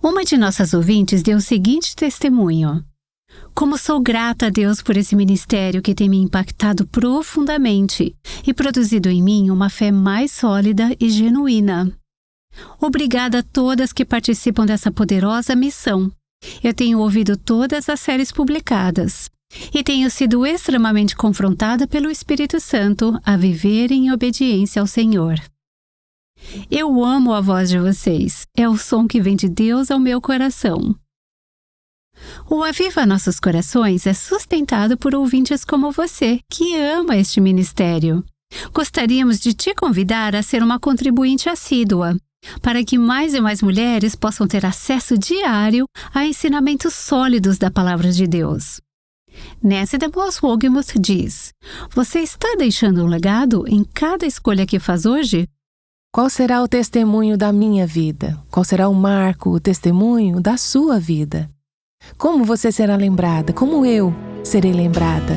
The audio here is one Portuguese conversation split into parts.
Uma de nossas ouvintes deu o seguinte testemunho: como sou grata a Deus por esse ministério que tem me impactado profundamente e produzido em mim uma fé mais sólida e genuína. Obrigada a todas que participam dessa poderosa missão. Eu tenho ouvido todas as séries publicadas e tenho sido extremamente confrontada pelo Espírito Santo a viver em obediência ao Senhor. Eu amo a voz de vocês. É o som que vem de Deus ao meu coração. O Aviva Nossos Corações é sustentado por ouvintes como você, que ama este ministério. Gostaríamos de te convidar a ser uma contribuinte assídua, para que mais e mais mulheres possam ter acesso diário a ensinamentos sólidos da Palavra de Deus. Nancy DeMoss Wolgemuth diz: você está deixando um legado em cada escolha que faz hoje? Qual será o testemunho da minha vida? Qual será o marco, o testemunho da sua vida? Como você será lembrada? Como eu serei lembrada?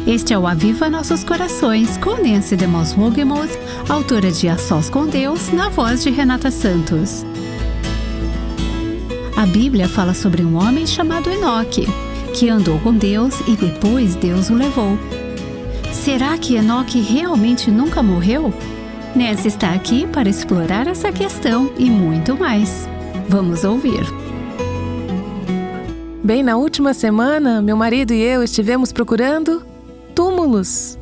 Este é o Aviva Nossos Corações, com Nancy DeMoss Wolgemuth, autora de A Sós com Deus, na voz de Renata Santos. A Bíblia fala sobre um homem chamado Enoque, que andou com Deus e depois Deus o levou. Será que Enoque realmente nunca morreu? Nancy está aqui para explorar essa questão e muito mais. Vamos ouvir. Bem, na última semana, meu marido e eu estivemos procurando túmulos.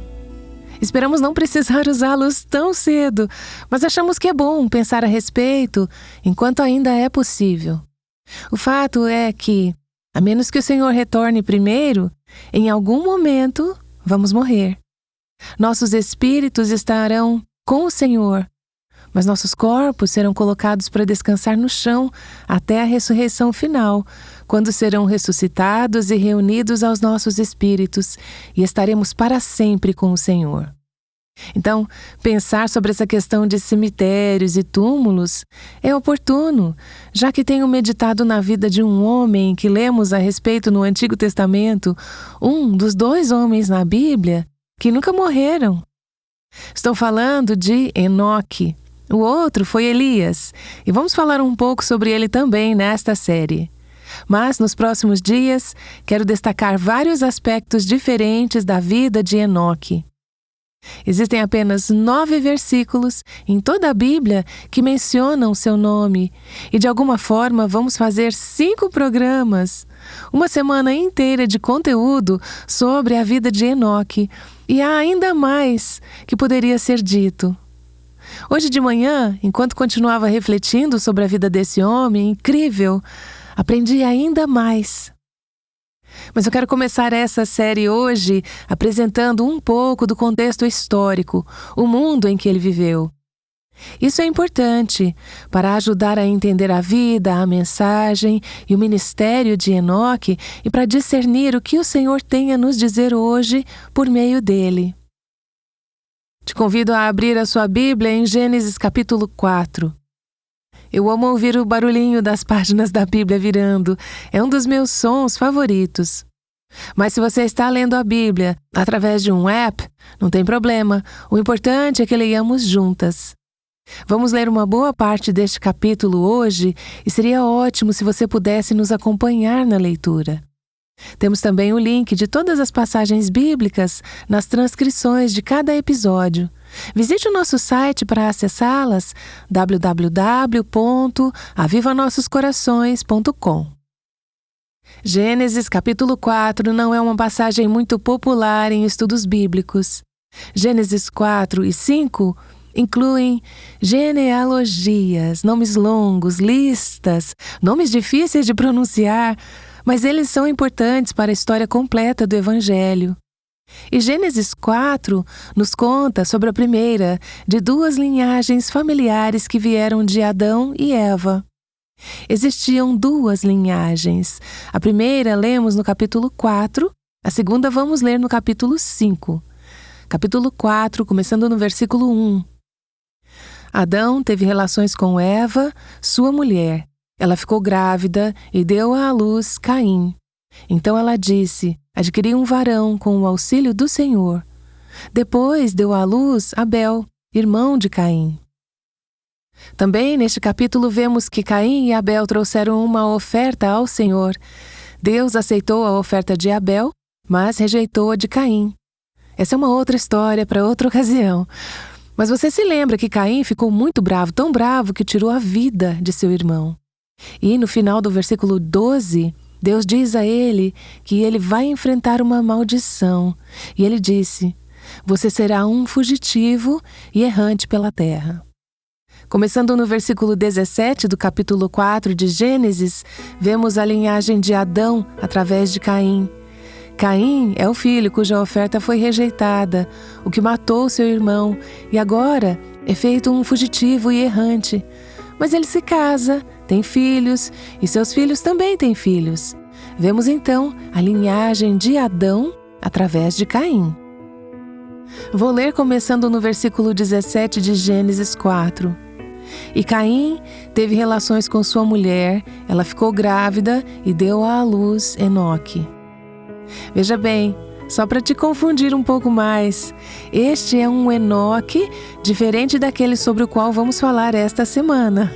Esperamos não precisar usá-los tão cedo, mas achamos que é bom pensar a respeito enquanto ainda é possível. O fato é que, a menos que o Senhor retorne primeiro, em algum momento vamos morrer. Nossos espíritos estarão com o Senhor, mas nossos corpos serão colocados para descansar no chão até a ressurreição final, quando serão ressuscitados e reunidos aos nossos espíritos, e estaremos para sempre com o Senhor. Então, pensar sobre essa questão de cemitérios e túmulos é oportuno, já que tenho meditado na vida de um homem que lemos a respeito no Antigo Testamento, um dos 2 homens na Bíblia que nunca morreram. Estou falando de Enoque. O outro foi Elias, e vamos falar um pouco sobre ele também nesta série. Mas, nos próximos dias, quero destacar vários aspectos diferentes da vida de Enoque. Existem apenas 9 versículos em toda a Bíblia que mencionam seu nome, e de alguma forma vamos fazer 5 programas, uma semana inteira de conteúdo sobre a vida de Enoque, e há ainda mais que poderia ser dito. Hoje de manhã, enquanto continuava refletindo sobre a vida desse homem incrível, aprendi ainda mais. Mas eu quero começar essa série hoje apresentando um pouco do contexto histórico, o mundo em que ele viveu. Isso é importante para ajudar a entender a vida, a mensagem e o ministério de Enoque e para discernir o que o Senhor tem a nos dizer hoje por meio dele. Te convido a abrir a sua Bíblia em Gênesis capítulo 4. Eu amo ouvir o barulhinho das páginas da Bíblia virando. É um dos meus sons favoritos. Mas se você está lendo a Bíblia através de um app, não tem problema. O importante é que leiamos juntas. Vamos ler uma boa parte deste capítulo hoje e seria ótimo se você pudesse nos acompanhar na leitura. Temos também o link de todas as passagens bíblicas nas transcrições de cada episódio. Visite o nosso site para acessá-las, www.avivanossoscorações.com. Gênesis capítulo 4 não é uma passagem muito popular em estudos bíblicos. Gênesis 4 e 5 incluem genealogias, nomes longos, listas, nomes difíceis de pronunciar, mas eles são importantes para a história completa do Evangelho. E Gênesis 4 nos conta sobre a primeira de 2 linhagens familiares que vieram de Adão e Eva. Existiam 2 linhagens. A primeira lemos no capítulo 4, a segunda vamos ler no capítulo 5. Capítulo 4, começando no versículo 1. Adão teve relações com Eva, sua mulher. Ela ficou grávida e deu à luz Caim. Então ela disse: adquiriu um varão com o auxílio do Senhor. Depois deu à luz Abel, irmão de Caim. Também neste capítulo vemos que Caim e Abel trouxeram uma oferta ao Senhor. Deus aceitou a oferta de Abel, mas rejeitou a de Caim. Essa é uma outra história para outra ocasião. Mas você se lembra que Caim ficou muito bravo, tão bravo que tirou a vida de seu irmão. E no final do versículo 12, Deus diz a ele que ele vai enfrentar uma maldição. E ele disse: você será um fugitivo e errante pela terra. Começando no versículo 17 do capítulo 4 de Gênesis, vemos a linhagem de Adão através de Caim. Caim é o filho cuja oferta foi rejeitada, o que matou seu irmão, e agora é feito um fugitivo e errante. Mas ele se casa, tem filhos, e seus filhos também têm filhos. Vemos então a linhagem de Adão através de Caim. Vou ler começando no versículo 17 de Gênesis 4. E Caim teve relações com sua mulher, ela ficou grávida e deu à luz Enoque. Veja bem, só para te confundir um pouco mais, este é um Enoque diferente daquele sobre o qual vamos falar esta semana.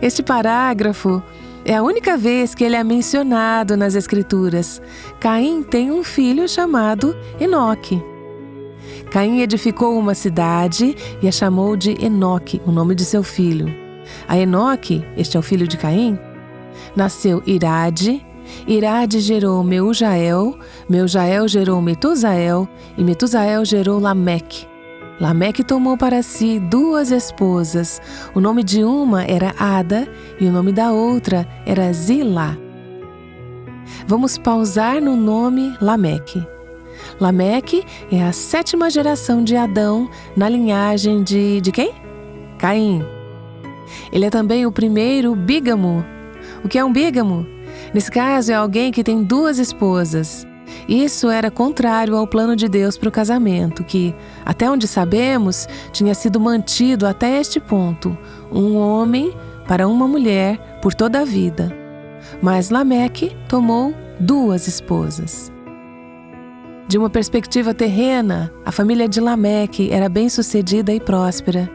Este parágrafo é a única vez que ele é mencionado nas Escrituras. Caim tem um filho chamado Enoque. Caim edificou uma cidade e a chamou de Enoque, o nome de seu filho. A Enoque, este é o filho de Caim, nasceu Irade. Irade gerou Meujael, Meujael gerou Metusael e Metusael gerou Lameque. Lameque tomou para si 2 esposas. O nome de uma era Ada e o nome da outra era Zilá. Vamos pausar no nome Lameque. Lameque é a 7ª geração de Adão na linhagem de quem? Caim. Ele é também o primeiro bígamo. O que é um bígamo? Nesse caso é alguém que tem 2 esposas. Isso era contrário ao plano de Deus para o casamento, que, até onde sabemos, tinha sido mantido até este ponto, um homem para uma mulher por toda a vida. Mas Lameque tomou 2 esposas. De uma perspectiva terrena, a família de Lameque era bem-sucedida e próspera.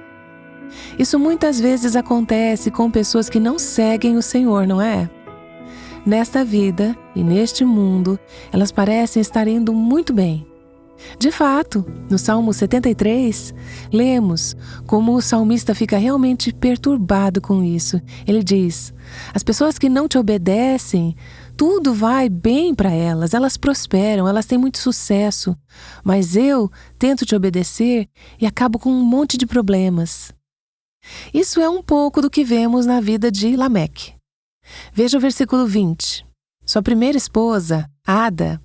Isso muitas vezes acontece com pessoas que não seguem o Senhor, não é? Nesta vida e neste mundo, elas parecem estar indo muito bem. De fato, no Salmo 73, lemos como o salmista fica realmente perturbado com isso. Ele diz: as pessoas que não te obedecem, tudo vai bem para elas, elas prosperam, elas têm muito sucesso, mas eu tento te obedecer e acabo com um monte de problemas. Isso é um pouco do que vemos na vida de Lameque. Veja o versículo 20. Sua primeira esposa, Ada,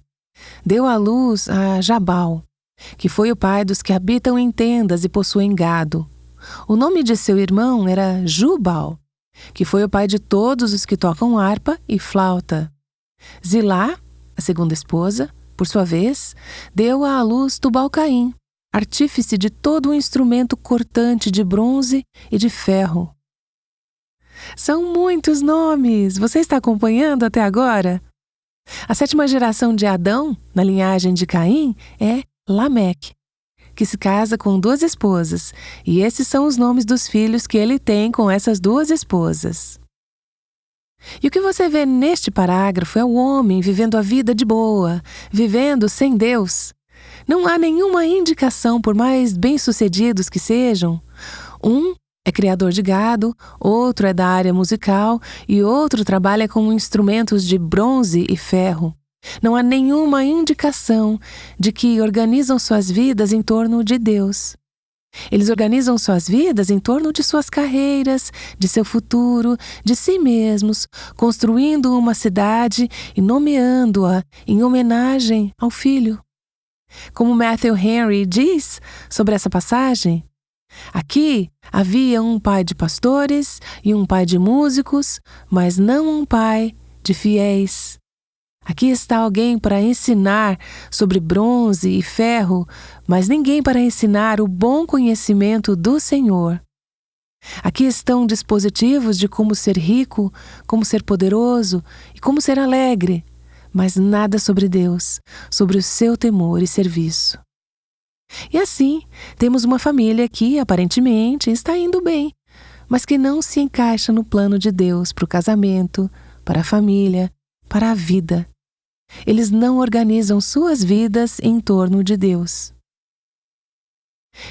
deu à luz a Jabal, que foi o pai dos que habitam em tendas e possuem gado. O nome de seu irmão era Jubal, que foi o pai de todos os que tocam harpa e flauta. Zilá, a segunda esposa, por sua vez, deu à luz Tubal-Caim, artífice de todo um instrumento cortante de bronze e de ferro. São muitos nomes! Você está acompanhando até agora? A 7ª geração de Adão, na linhagem de Caim, é Lameque, que se casa com 2 esposas, e esses são os nomes dos filhos que ele tem com essas 2 esposas. E o que você vê neste parágrafo é o homem vivendo a vida de boa, vivendo sem Deus. Não há nenhuma indicação, por mais bem-sucedidos que sejam. Um é criador de gado, outro é da área musical e outro trabalha com instrumentos de bronze e ferro. Não há nenhuma indicação de que organizam suas vidas em torno de Deus. Eles organizam suas vidas em torno de suas carreiras, de seu futuro, de si mesmos, construindo uma cidade e nomeando-a em homenagem ao Filho. Como Matthew Henry diz sobre essa passagem, aqui havia um pai de pastores e um pai de músicos, mas não um pai de fiéis. Aqui está alguém para ensinar sobre bronze e ferro, mas ninguém para ensinar o bom conhecimento do Senhor. Aqui estão dispositivos de como ser rico, como ser poderoso e como ser alegre, mas nada sobre Deus, sobre o seu temor e serviço. E assim, temos uma família que, aparentemente, está indo bem, mas que não se encaixa no plano de Deus para o casamento, para a família, para a vida. Eles não organizam suas vidas em torno de Deus.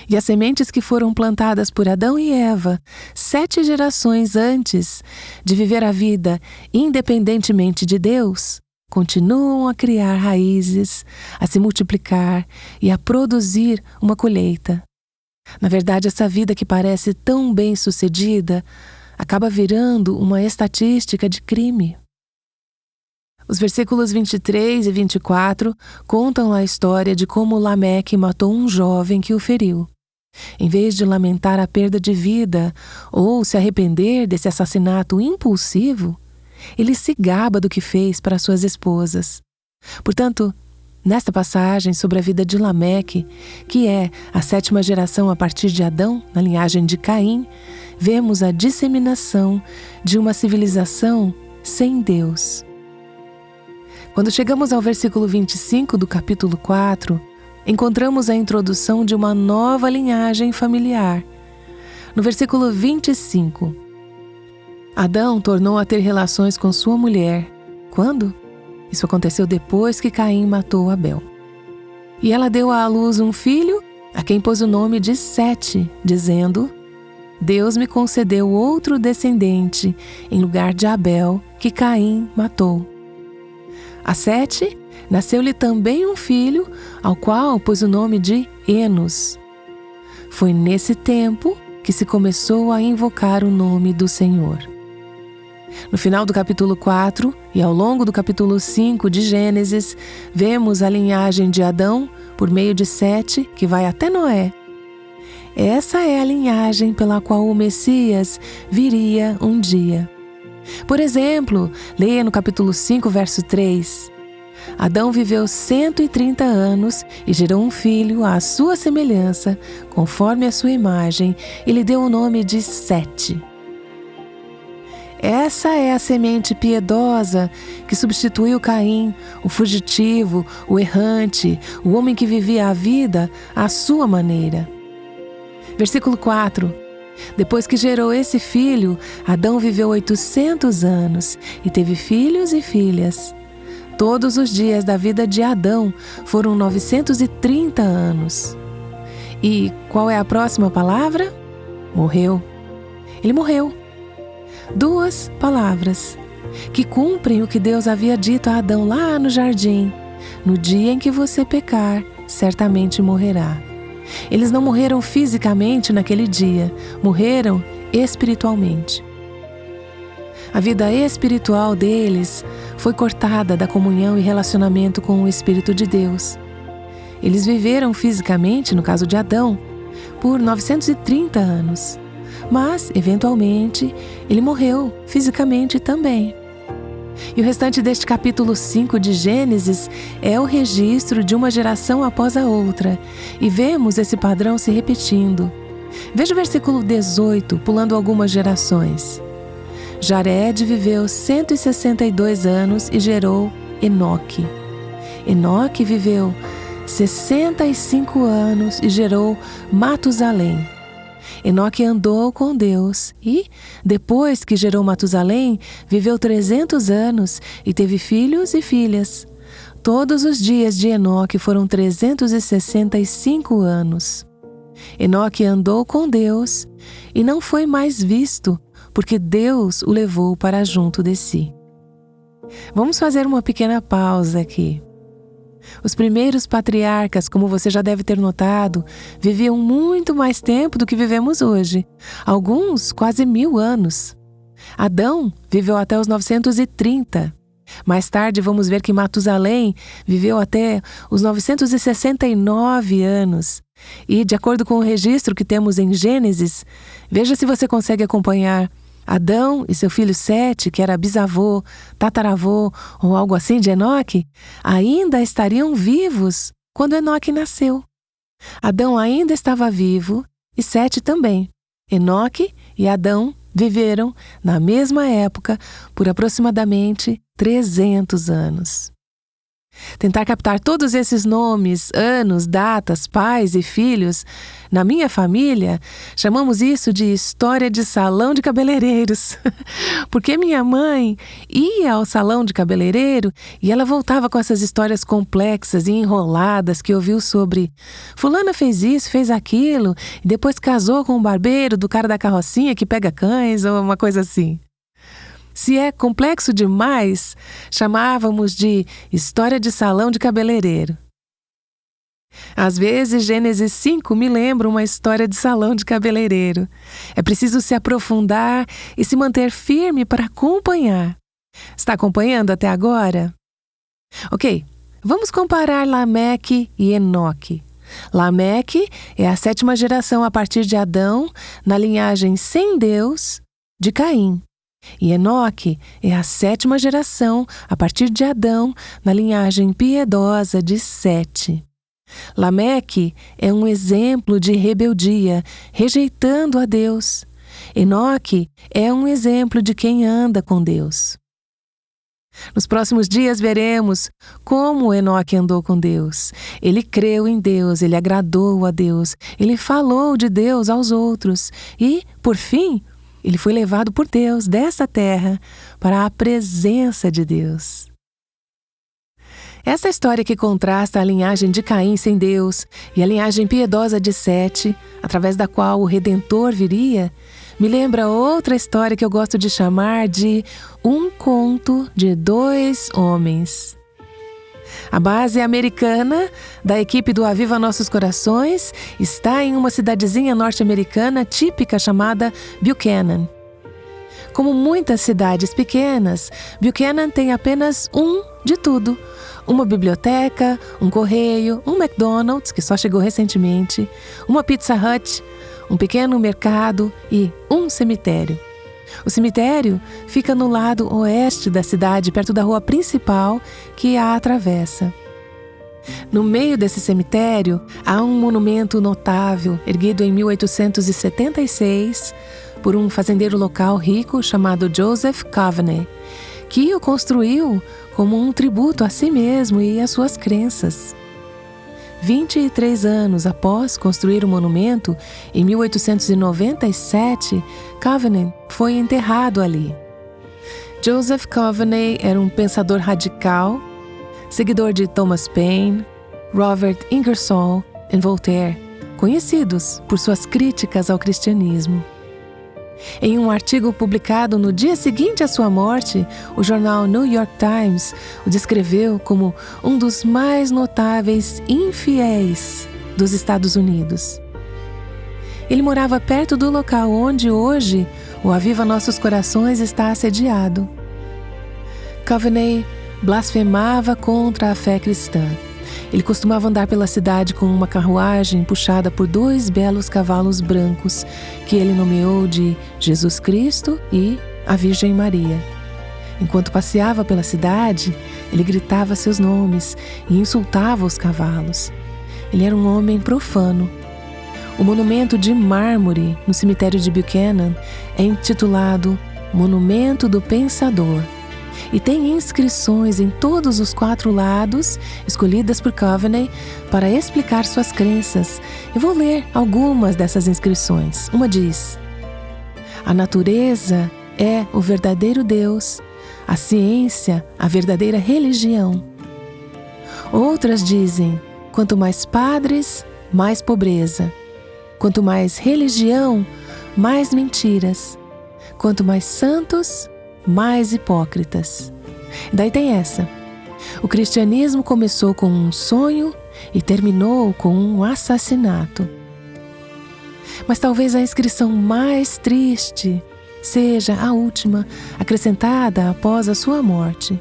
E as sementes que foram plantadas por Adão e Eva 7 gerações antes de viver a vida independentemente de Deus, continuam a criar raízes, a se multiplicar e a produzir uma colheita. Na verdade, essa vida que parece tão bem-sucedida acaba virando uma estatística de crime. Os versículos 23 e 24 contam a história de como Lameque matou um jovem que o feriu. Em vez de lamentar a perda de vida ou se arrepender desse assassinato impulsivo, ele se gaba do que fez para suas esposas. Portanto, nesta passagem sobre a vida de Lameque, que é a 7ª geração a partir de Adão, na linhagem de Caim, vemos a disseminação de uma civilização sem Deus. Quando chegamos ao versículo 25 do capítulo 4, encontramos a introdução de uma nova linhagem familiar. No versículo 25, Adão tornou a ter relações com sua mulher. Quando? Isso aconteceu depois que Caim matou Abel. E ela deu à luz um filho, a quem pôs o nome de Sete, dizendo: Deus me concedeu outro descendente em lugar de Abel, que Caim matou. A Sete nasceu-lhe também um filho, ao qual pôs o nome de Enos. Foi nesse tempo que se começou a invocar o nome do Senhor. No final do capítulo 4 e ao longo do capítulo 5 de Gênesis, vemos a linhagem de Adão por meio de Sete, que vai até Noé. Essa é a linhagem pela qual o Messias viria um dia. Por exemplo, leia no capítulo 5, verso 3. Adão viveu 130 anos e gerou um filho à sua semelhança, conforme a sua imagem, e lhe deu o nome de Sete. Essa é a semente piedosa que substituiu Caim, o fugitivo, o errante, o homem que vivia a vida à sua maneira. Versículo 4. Depois que gerou esse filho, Adão viveu 800 anos e teve filhos e filhas. Todos os dias da vida de Adão foram 930 anos. E qual é a próxima palavra? Morreu. Ele morreu. 2 palavras que cumprem o que Deus havia dito a Adão lá no jardim: no dia em que você pecar, certamente morrerá. Eles não morreram fisicamente naquele dia, morreram espiritualmente. A vida espiritual deles foi cortada da comunhão e relacionamento com o Espírito de Deus. Eles viveram fisicamente, no caso de Adão, por 930 anos, mas, eventualmente, ele morreu fisicamente também. E o restante deste capítulo 5 de Gênesis é o registro de uma geração após a outra, e vemos esse padrão se repetindo. Veja o versículo 18, pulando algumas gerações. Jared viveu 162 anos e gerou Enoque. Enoque viveu 65 anos e gerou Matusalém. Enoque andou com Deus e, depois que gerou Matusalém, viveu 300 anos e teve filhos e filhas. Todos os dias de Enoque foram 365 anos. Enoque andou com Deus e não foi mais visto, porque Deus o levou para junto de si. Vamos fazer uma pequena pausa aqui. Os primeiros patriarcas, como você já deve ter notado, viviam muito mais tempo do que vivemos hoje. Alguns quase 1000 anos. Adão viveu até os 930. Mais tarde vamos ver que Matusalém viveu até os 969 anos. E, de acordo com o registro que temos em Gênesis, veja se você consegue acompanhar. Adão e seu filho Sete, que era bisavô, tataravô ou algo assim de Enoque, ainda estariam vivos quando Enoque nasceu. Adão ainda estava vivo e Sete também. Enoque e Adão viveram na mesma época por aproximadamente 300 anos. Tentar captar todos esses nomes, anos, datas, pais e filhos, na minha família, chamamos isso de história de salão de cabeleireiros. Porque minha mãe ia ao salão de cabeleireiro e ela voltava com essas histórias complexas e enroladas que ouviu sobre fulana fez isso, fez aquilo, e depois casou com o barbeiro do cara da carrocinha que pega cães ou uma coisa assim. Se é complexo demais, chamávamos de história de salão de cabeleireiro. Às vezes, Gênesis 5 me lembra uma história de salão de cabeleireiro. É preciso se aprofundar e se manter firme para acompanhar. Está acompanhando até agora? Ok, vamos comparar Lameque e Enoque. Lameque é a 7ª geração a partir de Adão, na linhagem sem Deus, de Caim. E Enoque é a 7ª geração, a partir de Adão, na linhagem piedosa de Sete. Lameque é um exemplo de rebeldia, rejeitando a Deus. Enoque é um exemplo de quem anda com Deus. Nos próximos dias veremos como Enoque andou com Deus. Ele creu em Deus, ele agradou a Deus, ele falou de Deus aos outros e, por fim, ele foi levado por Deus dessa terra para a presença de Deus. Essa história que contrasta a linhagem de Caim sem Deus e a linhagem piedosa de Sete, através da qual o Redentor viria, me lembra outra história que eu gosto de chamar de um conto de 2 homens. A base americana da equipe do Aviva Nossos Corações está em uma cidadezinha norte-americana típica chamada Buchanan. Como muitas cidades pequenas, Buchanan tem apenas de tudo. Uma biblioteca, um correio, um McDonald's, que só chegou recentemente, uma Pizza Hut, um pequeno mercado e um cemitério. O cemitério fica no lado oeste da cidade, perto da rua principal que a atravessa. No meio desse cemitério, há um monumento notável, erguido em 1876, por um fazendeiro local rico chamado Joseph Coveney, que o construiu como um tributo a si mesmo e às suas crenças. 23 anos após construir o monumento, em 1897, Coveney foi enterrado ali. Joseph Coveney era um pensador radical, seguidor de Thomas Paine, Robert Ingersoll e Voltaire, conhecidos por suas críticas ao cristianismo. Em um artigo publicado no dia seguinte à sua morte, o jornal New York Times o descreveu como um dos mais notáveis infiéis dos Estados Unidos. Ele morava perto do local onde hoje o Aviva Nossos Corações está assediado. Coveney blasfemava contra a fé cristã. Ele costumava andar pela cidade com uma carruagem puxada por 2 belos cavalos brancos, que ele nomeou de Jesus Cristo e a Virgem Maria. Enquanto passeava pela cidade, ele gritava seus nomes e insultava os cavalos. Ele era um homem profano. O monumento de mármore no cemitério de Buchanan é intitulado Monumento do Pensador e tem inscrições em todos os 4 lados, escolhidas por Coveney para explicar suas crenças. Eu vou ler algumas dessas inscrições. Uma diz: a natureza é o verdadeiro Deus, a ciência, a verdadeira religião. Outras dizem: quanto mais padres, mais pobreza. Quanto mais religião, mais mentiras. Quanto mais santos, mais hipócritas. Daí tem essa: o cristianismo começou com um sonho e terminou com um assassinato. Mas talvez a inscrição mais triste seja a última, acrescentada após a sua morte.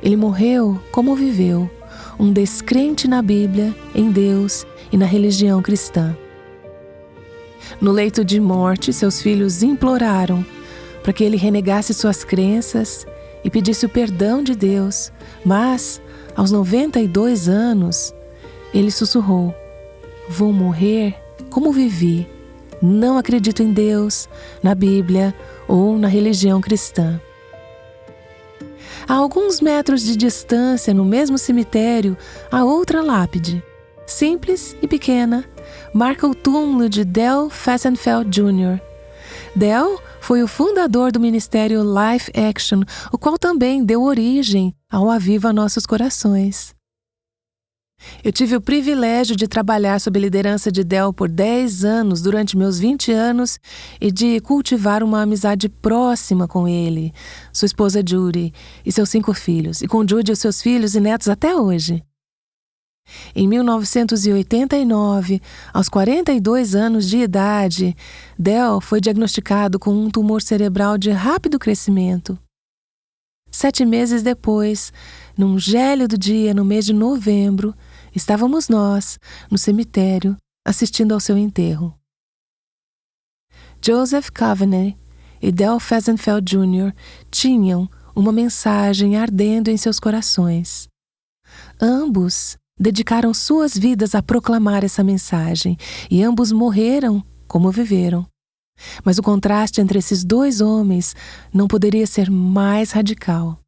Ele morreu como viveu, um descrente na Bíblia, em Deus e na religião cristã. No leito de morte, seus filhos imploraram para que ele renegasse suas crenças e pedisse o perdão de Deus, mas, aos 92 anos, ele sussurrou: vou morrer como vivi, não acredito em Deus, na Bíblia ou na religião cristã. A alguns metros de distância, no mesmo cemitério, há outra lápide, simples e pequena, marca o túmulo de Del Fehsenfeld Jr. Del foi o fundador do ministério Life Action, o qual também deu origem ao Aviva Nossos Corações. Eu tive o privilégio de trabalhar sob a liderança de Del por 10 anos durante meus 20 anos e de cultivar uma amizade próxima com ele, sua esposa Judy e seus 5 filhos, e com Judy e os seus filhos e netos até hoje. Em 1989, aos 42 anos de idade, Del foi diagnosticado com um tumor cerebral de rápido crescimento. 7 meses depois, num gélido dia no mês de novembro, estávamos nós, no cemitério, assistindo ao seu enterro. Joseph Coveney e Del Fehsenfeld Jr. tinham uma mensagem ardendo em seus corações. Ambos dedicaram suas vidas a proclamar essa mensagem, e ambos morreram como viveram. Mas o contraste entre esses 2 homens não poderia ser mais radical.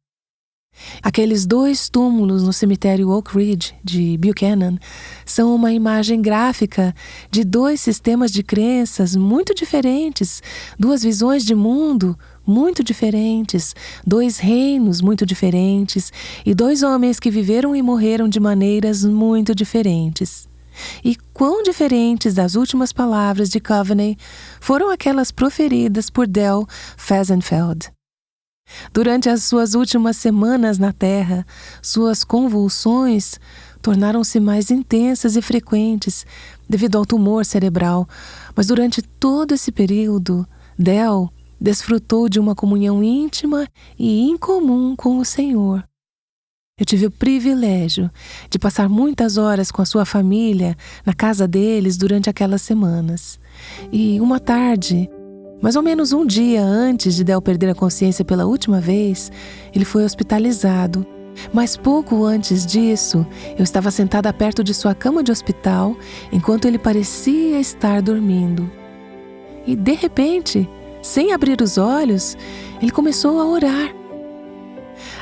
Aqueles 2 túmulos no cemitério Oak Ridge, de Buchanan, são uma imagem gráfica de 2 sistemas de crenças muito diferentes, 2 visões de mundo muito diferentes, 2 reinos muito diferentes e 2 homens que viveram e morreram de maneiras muito diferentes. E quão diferentes das últimas palavras de Coveney foram aquelas proferidas por Del Fehsenfeld. Durante as suas últimas semanas na Terra, suas convulsões tornaram-se mais intensas e frequentes devido ao tumor cerebral, mas durante todo esse período, Del desfrutou de uma comunhão íntima e incomum com o Senhor. Eu tive o privilégio de passar muitas horas com a sua família na casa deles durante aquelas semanas. E uma tarde, mais ou menos um dia antes de Del perder a consciência pela última vez, ele foi hospitalizado. Mas pouco antes disso, eu estava sentada perto de sua cama de hospital, enquanto ele parecia estar dormindo. E, de repente, sem abrir os olhos, ele começou a orar.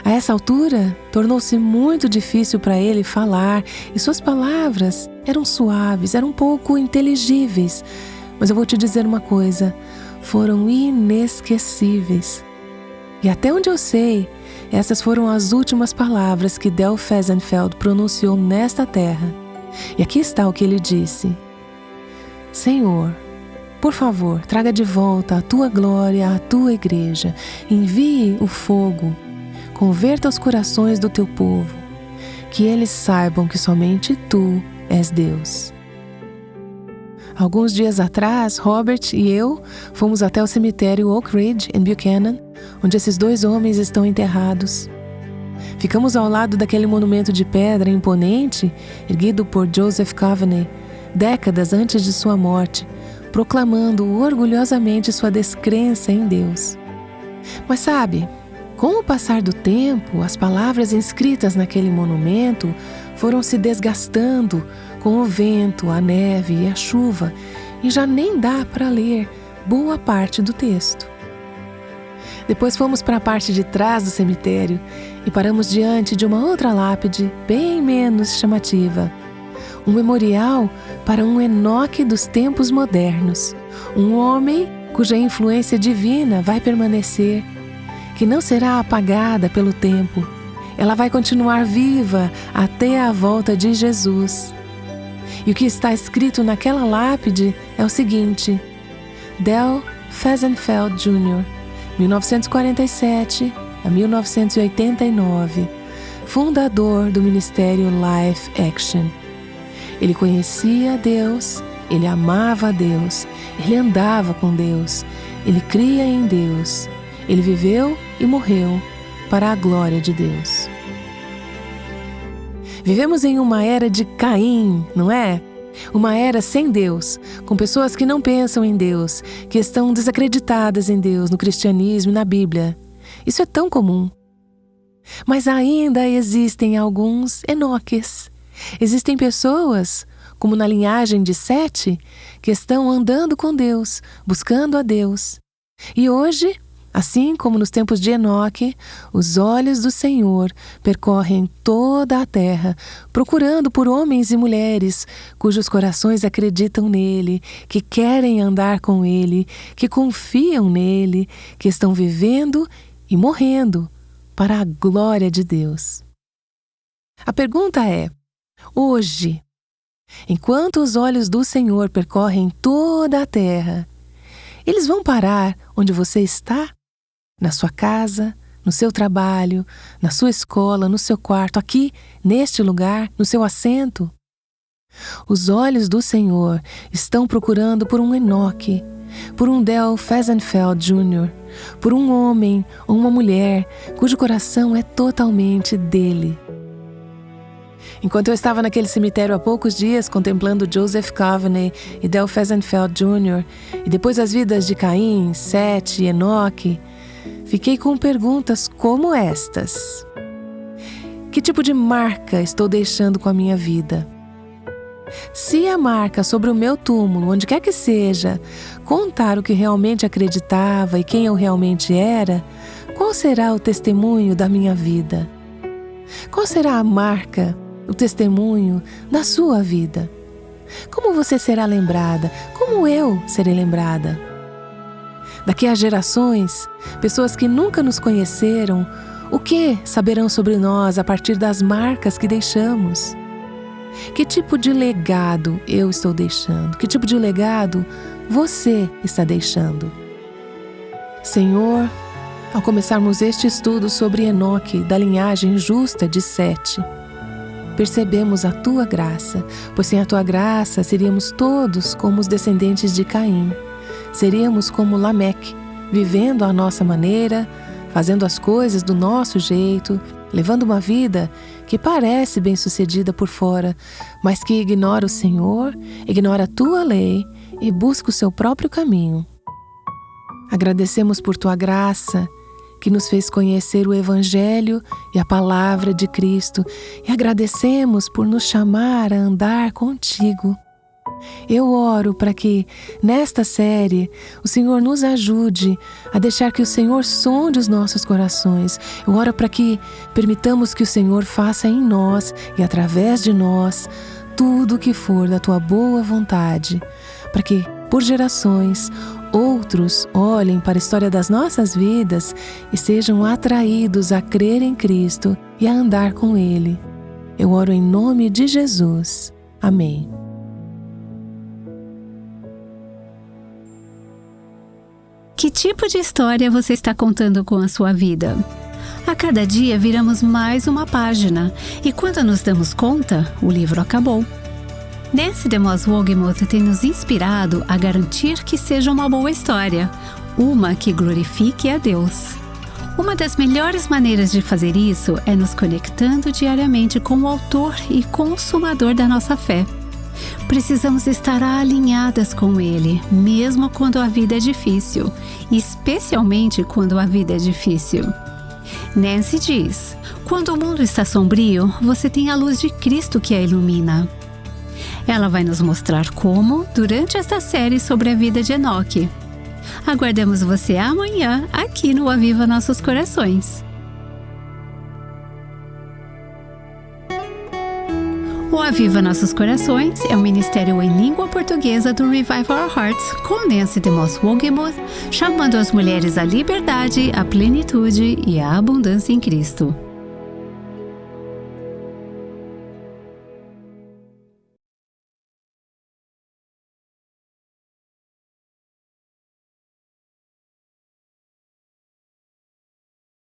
A essa altura, tornou-se muito difícil para ele falar, e suas palavras eram suaves, eram um pouco inteligíveis. Mas eu vou te dizer uma coisa, foram inesquecíveis. E até onde eu sei, essas foram as últimas palavras que Del Fehsenfeld pronunciou nesta terra. E aqui está o que ele disse: Senhor, por favor, traga de volta a tua glória à tua igreja. Envie o fogo. Converta os corações do teu povo. Que eles saibam que somente tu és Deus. Alguns dias atrás, Robert e eu fomos até o cemitério Oak Ridge, em Buchanan, onde esses 2 homens estão enterrados. Ficamos ao lado daquele monumento de pedra imponente, erguido por Joseph Coveney, décadas antes de sua morte, proclamando orgulhosamente sua descrença em Deus. Mas sabe, com o passar do tempo, as palavras inscritas naquele monumento foram se desgastando com o vento, a neve e a chuva, e já nem dá para ler boa parte do texto. Depois fomos para a parte de trás do cemitério e paramos diante de uma outra lápide bem menos chamativa. Um memorial para um Enoque dos tempos modernos, um homem cuja influência divina vai permanecer, que não será apagada pelo tempo. Ela vai continuar viva até a volta de Jesus. E o que está escrito naquela lápide é o seguinte: Del Fehsenfeld Jr., 1947 a 1989, fundador do ministério Life Action. Ele conhecia Deus, ele amava a Deus, ele andava com Deus, ele cria em Deus, ele viveu e morreu para a glória de Deus. Vivemos em uma era de Caim, não é? Uma era sem Deus, com pessoas que não pensam em Deus, que estão desacreditadas em Deus, no cristianismo e na Bíblia. Isso é tão comum. Mas ainda existem alguns Enoques. Existem pessoas, como na linhagem de Sete, que estão andando com Deus, buscando a Deus. E hoje, Assim como nos tempos de Enoque, os olhos do Senhor percorrem toda a terra, procurando por homens e mulheres cujos corações acreditam nele, que querem andar com ele, que confiam nele, que estão vivendo e morrendo para a glória de Deus. A pergunta é: hoje, enquanto os olhos do Senhor percorrem toda a terra, eles vão parar onde você está? Na sua casa, no seu trabalho, na sua escola, no seu quarto, aqui, neste lugar, no seu assento? Os olhos do Senhor estão procurando por um Enoque, por um Del Fehsenfeld Jr., por um homem ou uma mulher cujo coração é totalmente dele. Enquanto eu estava naquele cemitério há poucos dias contemplando Joseph Coveney e Del Fehsenfeld Jr., e depois as vidas de Caim, Sete e Enoque, fiquei com perguntas como estas: que tipo de marca estou deixando com a minha vida? Se a marca sobre o meu túmulo, onde quer que seja, contar o que realmente acreditava e quem eu realmente era, qual será o testemunho da minha vida? Qual será a marca, o testemunho da sua vida? Como você será lembrada? Como eu serei lembrada? Daqui a gerações, pessoas que nunca nos conheceram, o que saberão sobre nós a partir das marcas que deixamos? Que tipo de legado eu estou deixando? Que tipo de legado você está deixando? Senhor, ao começarmos este estudo sobre Enoque, da linhagem justa de Sete, percebemos a Tua graça, pois sem a Tua graça seríamos todos como os descendentes de Caim. Seríamos como Lameque, vivendo à nossa maneira, fazendo as coisas do nosso jeito, levando uma vida que parece bem-sucedida por fora, mas que ignora o Senhor, ignora a Tua lei e busca o seu próprio caminho. Agradecemos por Tua graça, que nos fez conhecer o Evangelho e a Palavra de Cristo, e agradecemos por nos chamar a andar contigo. Eu oro para que, nesta série, o Senhor nos ajude a deixar que o Senhor sonde os nossos corações. Eu oro para que permitamos que o Senhor faça em nós e através de nós tudo o que for da Tua boa vontade, para que, por gerações, outros olhem para a história das nossas vidas e sejam atraídos a crer em Cristo e a andar com Ele. Eu oro em nome de Jesus. Amém. Que tipo de história você está contando com a sua vida? A cada dia viramos mais uma página e quando nos damos conta, o livro acabou. Nancy DeMoss Wolgemuth tem nos inspirado a garantir que seja uma boa história, uma que glorifique a Deus. Uma das melhores maneiras de fazer isso é nos conectando diariamente com o autor e consumador da nossa fé. Precisamos estar alinhadas com Ele, mesmo quando a vida é difícil, especialmente quando a vida é difícil. Nancy diz: quando o mundo está sombrio, você tem a luz de Cristo que a ilumina. Ela vai nos mostrar como durante esta série sobre a vida de Enoque. Aguardamos você amanhã aqui no Aviva Nossos Corações. O Aviva Nossos Corações é um ministério em língua portuguesa do Revive Our Hearts com Nancy DeMoss Wolgemuth, chamando as mulheres à liberdade, à plenitude e à abundância em Cristo.